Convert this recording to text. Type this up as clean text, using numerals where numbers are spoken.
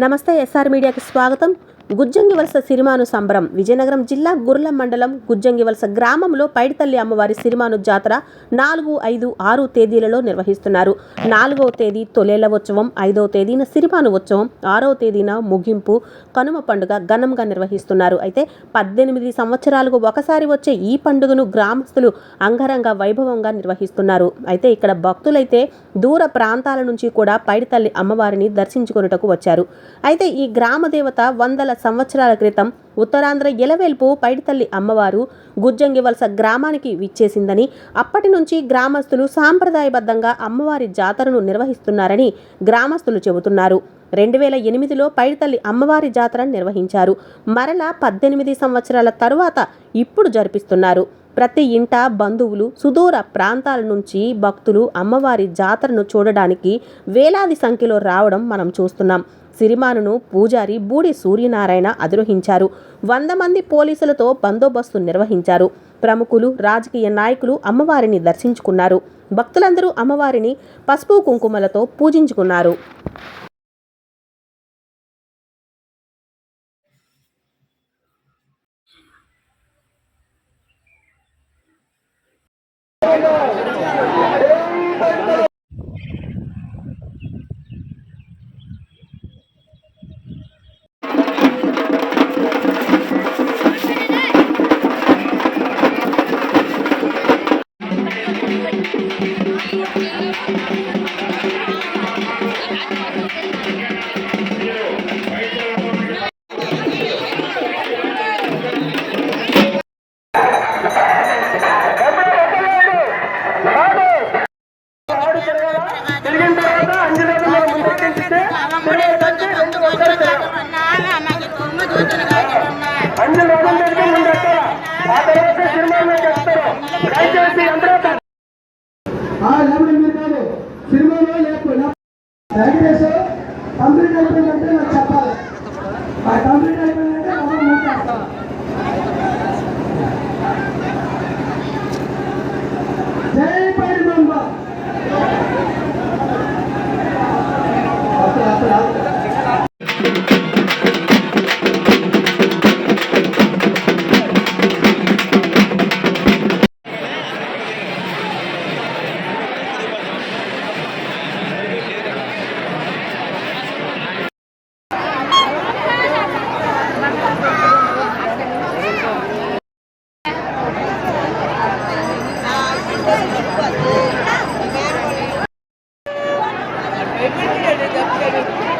నమస్తే ఎస్ఆర్ మీడియాకి స్వాగతం. గుజ్జంగివలస సిరిమాను సంబరం. విజయనగరం జిల్లా గుర్లం మండలం గుజ్జంగివలస గ్రామంలో పైడితల్లి అమ్మవారి సిరిమాను జాతర 4, 5, 6 తేదీలలో నిర్వహిస్తున్నారు. 4వ తేదీ తొలేళ్ల ఉత్సవం, 5వ తేదీన సిరిమాను ఉత్సవం, 6వ తేదీన ముగింపు కనుమ పండుగ ఘనంగా నిర్వహిస్తున్నారు. అయితే 18 సంవత్సరాలకు ఒకసారి వచ్చే ఈ పండుగను గ్రామస్తులు అంగరంగ వైభవంగా నిర్వహిస్తున్నారు. అయితే ఇక్కడ భక్తులైతే దూర ప్రాంతాల నుంచి కూడా పైడితల్లి అమ్మవారిని దర్శించుకొనుటకు వచ్చారు. అయితే ఈ గ్రామ దేవత వందల సంవత్సరాల క్రితం ఉత్తరాంధ్ర ఎలవేల్పు పైడితల్లి అమ్మవారు గుజ్జంగివలస గ్రామానికి విచ్చేసిందని, అప్పటి నుంచి గ్రామస్తులు సాంప్రదాయబద్ధంగా అమ్మవారి జాతరను నిర్వహిస్తున్నారని గ్రామస్తులు చెబుతున్నారు. 2008లో పైడితల్లి అమ్మవారి జాతర నిర్వహించారు. మరలా 18 సంవత్సరాల తరువాత ఇప్పుడు జరిపిస్తున్నారు. ప్రతి ఇంట బంధువులు, సుదూర ప్రాంతాల నుంచి భక్తులు అమ్మవారి జాతరను చూడడానికి వేలాది సంఖ్యలో రావడం మనం చూస్తున్నాం. సిరిమానును పూజారి బూడి సూర్యనారాయణ అధిరోహించారు. 100 మంది పోలీసులతో బందోబస్తు నిర్వహించారు. ప్రముఖులు, రాజకీయ నాయకులు అమ్మవారిని దర్శించుకున్నారు. భక్తులందరూ అమ్మవారిని పసుపు కుంకుమలతో పూజించుకున్నారు. కంప్లీట్ అయిపోయిందంటే నాకు చెప్పాలి. కంప్లీట్ అయిపోయిందంటే మనం ముందేస్తాం. జై పైడిమాంబ. Thank you.